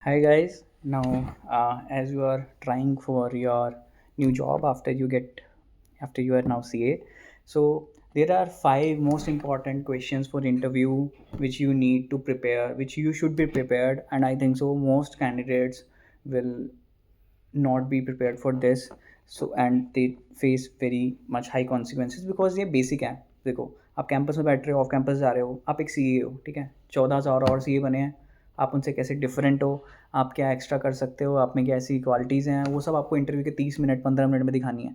Hi guys. Now, as you are trying for your new job after you are now CA, so there are five most important questions for interview which you need to prepare, which you should be prepared, and I think so most candidates will not be prepared for this. So and they face very much high consequences because ये basic है. देखो, आप campus में बैठ रहे हो, off campus जा रहे हो, आप एक सीए हो, ठीक है, 14,000 और सीए बने हैं, आप उनसे कैसे डिफरेंट हो, आप क्या एक्स्ट्रा कर सकते हो, आप में क्या ऐसी क्वालिटीज़ हैं, वो सब आपको इंटरव्यू के 30 मिनट 15 मिनट में दिखानी है.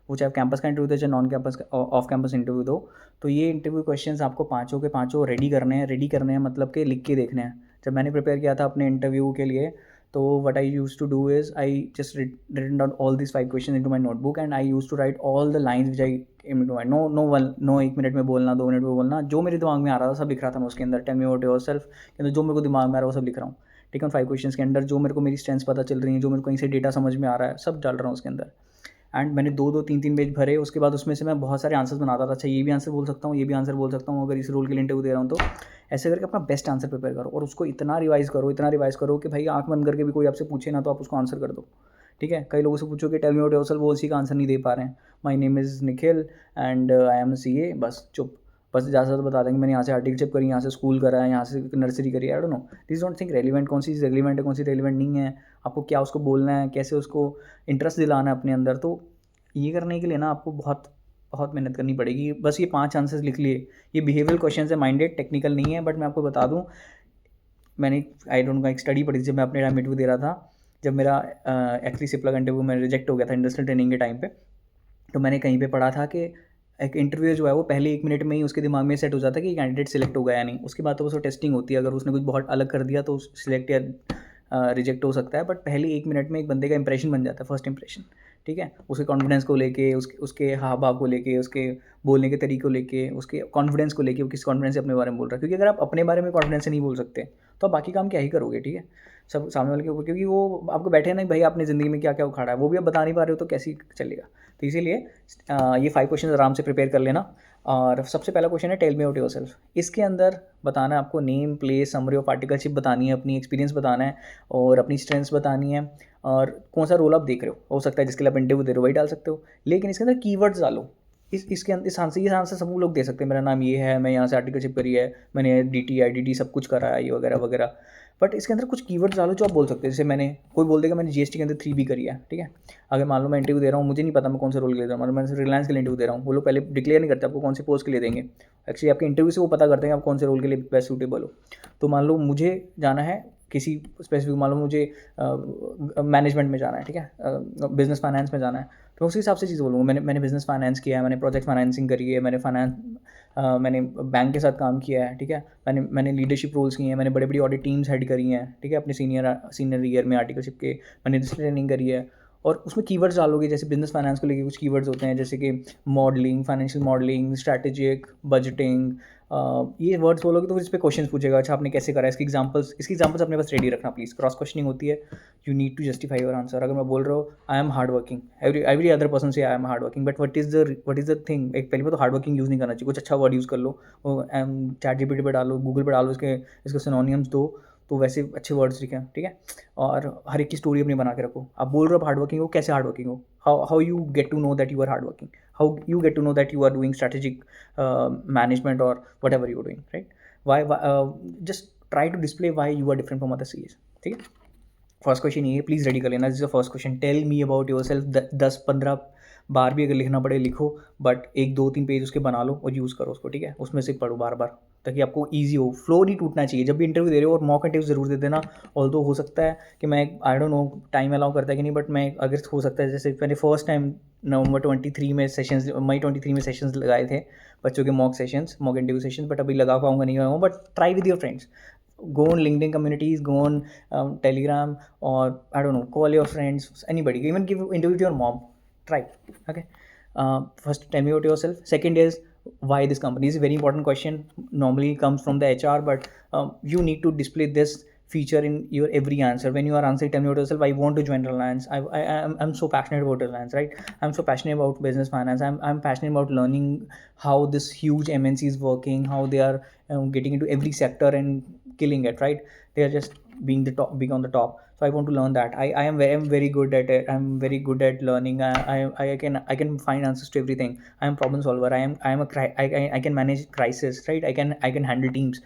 वो चाहे आप कैंपस का इंटरव्यू दो चाहे non campus off campus interview दो. तो ये इंटरव्यू क्वेश्चंस आपको पाँचों के पाँचों रेडी करने हैं मतलब कि लिख के देखने हैं. जब मैंने प्रिपेयर किया था अपने इंटरव्यू के लिए, तो what I used to do is I just written down all these five questions into my notebook and I used to write all the lines which I came into mind. No 1 minute में बोलना, 2 minute में बोलना, जो मेरे दिमाग में आ रहा था सब लिख रहा था मैं उसके अंदर. टेल मी अबाउट योरसेल्फ के अंदर जो मेरे को दिमाग में आ रहा है वो सब लिख रहा हूँ. ठीक है, 5 क्वेश्चंस के अंदर जो मेरे को मेरी स्ट्रेंथ्स पता चल रही हैं, जो मेरे को कहीं से डेटा समझ में आ रहा है, सब डाल रहा हूँ उसके अंदर. एंड मैंने दो दो तीन तीन पेज भरे. उसके बाद उसमें से मैं बहुत सारे आंसर्स बनाता था. अच्छा, ये भी आंसर बोल सकता हूँ, ये भी आंसर बोल सकता हूँ अगर इस रोल के लिए इंटरव्यू दे रहा हूँ तो. ऐसे करके अपना बेस्ट आंसर प्रिपेयर करो और उसको इतना रिवाइज़ करो कि भाई आँख बंद करके भी कोई आपसे पूछे ना तो आप उसको आंसर कर दो. ठीक है, कई लोगों से पूछो कि टेल मी अबाउट योरसेल्फ, वो उसी का आंसर नहीं दे पा रहे हैं. My name is Nikhil and I am CA, बस चुप. बस ज़्यादा से ज़्यादा बता देंगे मैंने यहाँ से आर्टिकलशिप करी, यहाँ से स्कूल करा है, यहाँ से नर्सरी करी है. I don't know, this don't think relevant, कौन सी चीज़ रेलिवेंट है, कौन सी रेलिवेंट नहीं है, आपको क्या उसको बोलना है, कैसे उसको इंटरेस्ट दिलाना है अपने अंदर. तो ये करने के लिए ना आपको बहुत बहुत मेहनत करनी पड़ेगी. बस ये 5 आंसर्स लिख लिए. ये बिहेवियरल क्वेश्चंस है, माइंडेड, टेक्निकल नहीं है. बट मैं आपको बता दूँ, मैंने आई डोंट नो एक स्टडी पढ़ी थी जब मैं अपने टाइम इंटरव्यू दे रहा था. जब मेरा एक्चुअली सिप्ला का इंटरव्यू में रिजेक्ट हो गया था इंडस्ट्रियल ट्रेनिंग के टाइम पे. तो मैंने कहीं पे पढ़ा था कि एक इंटरव्यू जो है वो पहले 1 मिनट में ही उसके दिमाग में सेट हो जाता है कि कैंडिडेट सिलेक्ट हो गया या नहीं. उसके बाद तो उसको टेस्टिंग होती है, अगर उसने कुछ बहुत अलग कर दिया तो सिलेक्ट या रिजेक्ट हो सकता है. बट पहले 1 मिनट में एक बंदे का इंप्रेशन बन जाता है, फर्स्ट इंप्रेशन. ठीक है, उसके कॉन्फिडेंस को लेके, उसके उसके हाव भाव को लेके, उसके बोलने के तरीके को लेके, उसके कॉन्फिडेंस को लेके, वो किस कॉन्फिडेंस से अपने बारे में बोल रहा है. क्योंकि अगर आप अपने बारे में कॉन्फिडेंस से नहीं बोल सकते तो आप बाकी काम क्या ही करोगे. ठीक है, सब सामने वाले के ऊपर, क्योंकि वो आपको बैठे नहीं भाई आपने ज़िंदगी में क्या क्या उखाड़ा है वो भी आप बता नहीं पा रहे हो तो कैसे चलेगा. तो इसीलिए ये 5 क्वेश्चन आराम से प्रिपेयर कर लेना. और सबसे पहला क्वेश्चन है टेल मी अबाउट योरसेल्फ. इसके अंदर बताना है आपको name, place, summary of articleship बतानी है, अपनी एक्सपीरियंस बताना है और अपनी स्ट्रेंथ्स बतानी है. और कौन सा रोल आप देख रहे हो सकता है जिसके लिए आप इंटरव्यू दे रहे हो वही डाल सकते हो. लेकिन इसके अंदर कीवर्ड्स डालो. इसके अंदर इस आंसर सब लोग दे सकते हैं. मेरा नाम ये है, मैं यहाँ से आर्टिकलशिप करी है, मैंने DT IDT सब कुछ करा है, ये वगैरह वगैरह. बट इसके अंदर कुछ कीवर्ड्स डालो जो आप बोल सकते हैं. जैसे मैंने, कोई बोल देगा मैंने GST के अंदर 3B करी है. ठीक है, अगर मान लो मैं इंटरव्यू दे रहा हूँ, मुझे नहीं पता मैं कौन से रोल के लिए दे रहा हूँ, मैं रिलायंस के लिए इंटरव्यू दे रहा हूँ, वो लोग पहले डिक्लेयर नहीं करते आपको कौन से पोस्ट के लिए देंगे. एक्चुअली आपके इंटरव्यू से वो पता करते हैं आप कौन से रोल के लिए बेस्ट सूटेबल हो. तो मान लो मुझे जाना है किसी स्पेसिफिक, मान लो मुझे मैनेजमेंट में जाना है, ठीक है, बिजनेस फाइनेंस में जाना है, तो उसी हिसाब से चीज़ बोलूँगा. मैंने बिजनेस फाइनेंस किया है, मैंने प्रोजेक्ट फाइनेंसिंग करी है, मैंने बैंक के साथ काम किया है. ठीक है, मैंने लीडरशिप रोल्स किए हैं, मैंने बड़ी बड़ी ऑडिट टीम्स हेड करी हैं. ठीक है, अपने सीनियर ईयर में आर्टिकलशिप के मैंने ट्रेनिंग करी है. और उसमें कीवर्ड्स डालोगे, जैसे बिजनेस फाइनेंस को लेके कुछ कीवर्ड्स होते हैं जैसे कि modelling, financial modelling, strategic, budgeting. ये वर्ड्स बोलोगे तो फिर इस पे क्वेश्चंस पूछेगा. अच्छा, आपने कैसे करा है, इसकी एग्जांपल्स अपने पास रेडी रखना प्लीज़. क्रॉस क्वेश्चनिंग होती है, you need to justify your answer. अगर मैं बोल रहा हूँ I am hard working, every other person से I am hard working, but what is the thing. एक पहले में तो हार्ड वर्किंग यूज़ नहीं करना चाहिए, कुछ अच्छा वर्ड यूज़ कर लो. ChatGPT पे डालो, गूगल पे डालो, इसके सिनोनिम्स दो, तो वैसे अच्छे वर्ड्स लिखें. ठीक है, और हर एक की स्टोरी अपनी बना के रखो. आप बोल रहे हो आप हार्ड वर्किंग हो, कैसे हार्ड वर्किंग हो, how you get to know that you are hard working, how you get to know that you are doing strategic management or whatever you're doing, right? Just try to display why you are different from other CAs. ठीक है, first question ये please ready कर लेना. This is the first question, tell me about yourself. 10-15 बार भी अगर लिखना पड़े लिखो, बट 1 2 3 पेज उसके बना लो और यूज़ करो उसको. ठीक है, उसमें से पढ़ो बार बार ताकि आपको ईजी हो. फ्लो नहीं टूटना चाहिए जब भी इंटरव्यू दे रहे हो. और मॉक इंटरव्यू ज़रूर दे देना. ऑल्दो हो सकता है कि मैं, I don't know time allow करता है कि नहीं, बट मैं अगर हो सकता है, जैसे मैंने फर्स्ट टाइम मई 23 में सेशंस लगाए थे बच्चों के मॉक इंटरव्यू सेशंस. बट अभी लगा पाऊंगा नहीं लगाऊंगा. But try with your friends, go on LinkedIn communities, go on Telegram, or I don't know, call your friends, anybody, even give interview to your mom. Try. Okay, first tell me about yourself. Second is why this company. This is a very important question, normally comes from the HR, but you need to display this feature in your every answer. When you are answering, tell me about yourself. I want to join Reliance. I'm so passionate about Reliance, right? I'm so passionate about business finance. I'm passionate about learning how this huge MNC is working, how they are getting into every sector and killing it, right? They are just being the top, being on the top. So I want to learn that. I'm very good at it. I'm very good at learning. I can find answers to everything. I am problem solver. I can manage crisis, right? I can handle teams.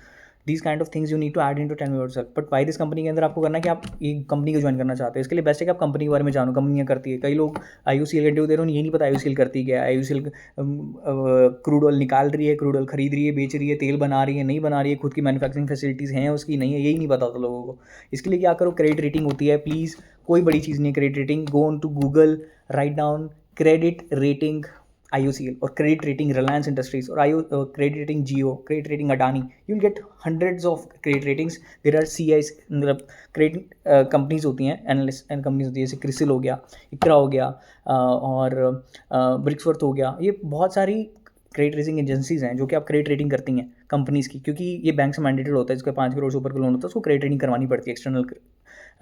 These kind of things you need to add into tell me yourself. But why this company के अंदर आपको करना है कि आप एक company को join करना चाहते हैं, इसके लिए बेस्ट है कि आप कंपनी के बारे में जानो, कंपनियाँ करती है। कई लोग IOCL का इंटरव्यू दे रहे हैं, ये नहीं पता IOCL करती क्या है। IOCL क्रूड ऑयल निकाल रही है, क्रूड ऑयल खरीद रही है, बेच रही है, तेल बना रही है, नहीं बना रही है, खुद की मैन्युफैक्चरिंग फैसिलिटीज़ हैं उसकी, नहीं है, यही नहीं पता होता लोगों को। इसके लिए क्या करो, क्रेडिट रेटिंग होती है, प्लीज़, कोई बड़ी चीज़ नहीं है credit rating. Go on to Google, write down credit rating IOCL or credit rating Reliance Industries or credit rating Jio, credit rating Adani. You'll get hundreds of credit ratings. There are CIs, मतलब credit companies होती हैं, analyst and companies होती है, जैसे क्रिसिल हो गया, इक्रा हो गया, और ब्रिक्सवर्थ हो गया। ये बहुत सारी क्रेडिट रेटिंग एजेंसीज हैं जो कि आप क्रेडिट रेटिंग करती हैं कंपनीज़ की, क्योंकि ये बैंक से मैंडेटेड होता है। जिसका 5 करोड़ से ऊपर का लोन होता है उसको क्रेडिट रेटिंग करवानी पड़ती है एक्सटर्नल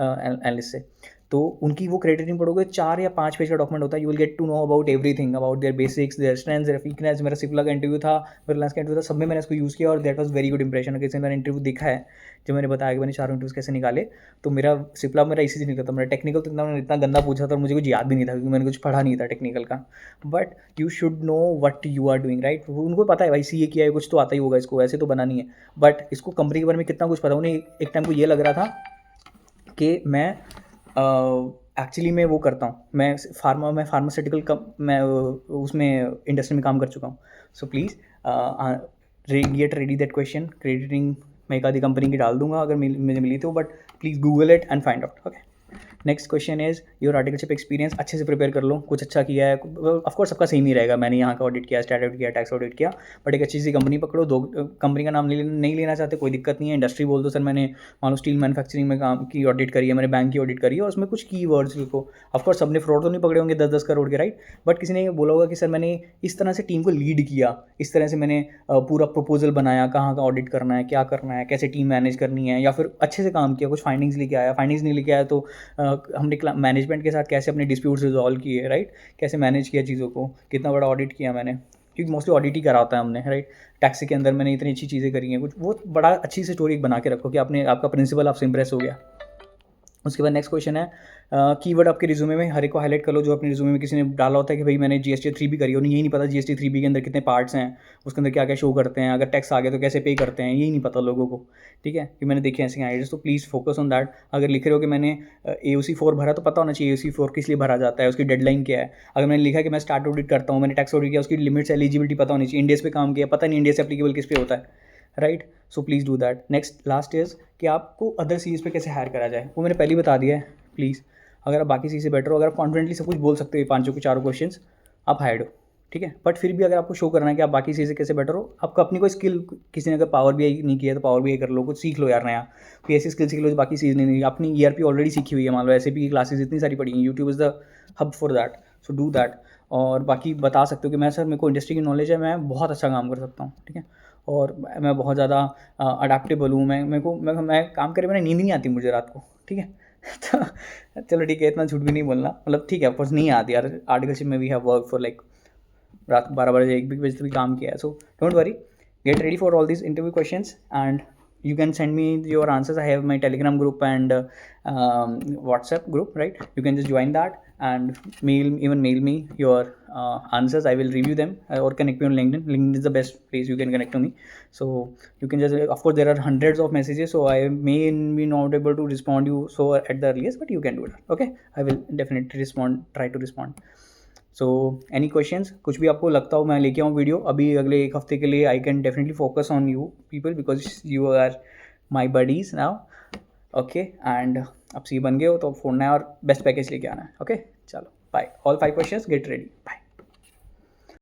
एनालिस्ट से। तो उनकी वो क्रेडिट रेटिंग पढ़ोगे, 4 या 5 पेज का डॉक्यूमेंट होता है। You will get to know about everything, about their basics, their strengths, their weakness. मेरा सिप्ला का इंटरव्यू था, रिलायंस का इंटरव्यू था, सब में मैंने इसको यूज़ किया और that was very good impression. अगर किसी ने इंटरव्यू देखा है, जो मैंने बताया कि मैंने 4 इंटरव्यूज़ कैसे निकाले, तो मेरा सिप्ला मेरा इसी से निकला था। मेरा टेक्निकल तो इतना गंदा पूछा था और मुझे कुछ याद भी नहीं था, क्योंकि मैंने कुछ पढ़ा नहीं था टेक्निकल का। But you should know what you are doing, right. उनको पता है भाई CA किया है, कुछ तो आता ही होगा इसको, ऐसे तो बना नहीं है। बट इसको कंपनी के बारे में कितना कुछ पता। उन्हें एक टाइम को ये लग रहा था कि मैं एक्चुअली मैं वो करता हूँ, मैं फार्मास्यूटिकल मैं उसमें इंडस्ट्री में काम कर चुका हूँ। So please get ready that question. Crediting मैं एक आधी कंपनी की डाल दूंगा अगर मुझे मिली तो, but please Google it and find out. Okay, next question is your articleship experience. अच्छे से प्रिपेयर कर लो, कुछ अच्छा किया है। ऑफकोर्स सबका सेम ही रहेगा, मैंने यहाँ का ऑडिट किया, स्टैट ऑडिट किया, टैक्स ऑडिट किया, बट एक अच्छी सी कंपनी पकड़ो। दो कंपनी का नाम नहीं लेना चाहते, कोई दिक्कत नहीं है। इंडस्ट्री बोल दो, सर मैंने मान लो स्टील मैन्युफैक्चरिंग में काम की ऑडिट करी है, मैंने बैंक की ऑडिट करी है, और उसमें कुछ की वर्ड्स लिखो। ऑफकोर्स सबने फ्रॉड तो नहीं पकड़े होंगे 10-10 करोड़ के, राइट। बट किसी ने बोला होगा कि सर मैंने इस तरह से टीम को लीड किया, इस तरह से मैंने पूरा प्रपोजल बनाया, कहाँ का ऑडिट करना है, क्या करना है, कैसे टीम मैनेज करनी है, या फिर अच्छे से काम किया, कुछ फाइंडिंग्स लेके आया। फाइंडिंग्स नहीं लेके आया तो हमने मैनेजमेंट के साथ कैसे अपने डिस्प्यूट्स रिजॉल्व किए, राइट, कैसे मैनेज किया चीज़ों को, कितना बड़ा ऑडिट किया मैंने, क्योंकि मोस्टली ऑडिट ही करा होता है हमने, राइट। टैक्सी के अंदर मैंने इतनी अच्छी चीज़ें करी हैं, कुछ वो बड़ा अच्छी सी स्टोरी बना के रखो कि आपका प्रिंसिपल आपसे इंप्रेस हो गया। उसके बाद नेक्स्ट क्वेश्चन है, कीवर्ड आपके रिज्यूमे में हर एक को हाईलाइट कर लो। जो अपने रिज्यूमे में किसी ने डाला होता है कि भाई मैंने GST 3B करी, उन्हें यही नहीं पता GST 3B के अंदर कितने पार्ट्स हैं, उसके अंदर क्या क्या शो करते हैं, अगर टैक्स आ गया तो कैसे पे करते हैं, यही नहीं पता लोगों को, ठीक है। कि मैंने देखे ऐसे आइडियाज़, तो प्लीज़ फोकस ऑन दैट। अगर लिख रहे हो कि मैंने AOC 4 भरा, तो पता होना चाहिए AOC 4 किस लिए भरा जाता है, उसकी डेडलाइन क्या है। अगर मैंने लिखा कि मैं स्टार्ट ऑडिट करता हूँ, मैंने टैक्स ऑडिट किया, उसकी लिमिट्स एलिजिबिलिटी पता होनी चाहिए। इंडिया पे काम किया, पता नहीं इंडिया से एप्लीकेबल किस पे होता है, right. So please do that. Next last is कि आपको अदर सीरीज़ पे कैसे हायर करा जाए, वो मैंने पहले बता दिया है। प्लीज़ अगर आप बाकी चीज़ से बेटर हो, अगर आप कॉन्फिडेंटली सब कुछ बोल सकते हो, पाँचों के चारों क्वेश्चंस, आप हायर्ड हो, ठीक है। बट फिर भी अगर आपको शो करना है कि आप बाकी चीज़ें कैसे बेटर हो, आपको अपनी कोई स्किल, किसी ने अगर पावर BI नहीं किया तो पावर BI कर लो, कुछ सीख लो यार नया, कोई ऐसी स्किल सीख लो जो बाकी चीज़ नहीं। अपनी ERP ऑलरेडी सीखी हुई है, मान लो SAP की क्लासेस इतनी सारी पड़ी हैं, YouTube is the hub for that, so do that. और बाकी बता सकते हो कि मैं सर मेरे को इंडस्ट्री की नॉलेज है, मैं बहुत अच्छा काम कर सकता हूँ, ठीक है, और मैं बहुत ज़्यादा अडेप्टेबल हूँ। मैं काम करे मैंने नींद नहीं आती मुझे रात को, ठीक है। तो चलो ठीक है, इतना झूठ भी नहीं बोलना, मतलब ठीक है, ऑफकोर्स नहीं आती यार। आर्टिकलशिप में we have work for like रात 12 बजे 1 बजे तक भी काम किया है। So don't worry, get ready for all this interview questions and you can send me your answers. I have my Telegram group and WhatsApp group, right? You can just join that and mail me your answers. I will review them, or connect me on LinkedIn. LinkedIn is the best place you can connect to me. So you can just, of course there are hundreds of messages, so I may be not able to respond you so at the earliest, but you can do that. Okay, I will definitely try to respond. So any questions, कुछ भी आपको लगता हो मैं लेके आऊँ video अभी अगले 1 हफ्ते के लिए, I can definitely focus on you people because you are my buddies now. Okay, and अब सी बन गए हो तो फोड़ना है और बेस्ट पैकेज लेके आना है। ओके, चलो bye. All 5 questions, get ready, bye.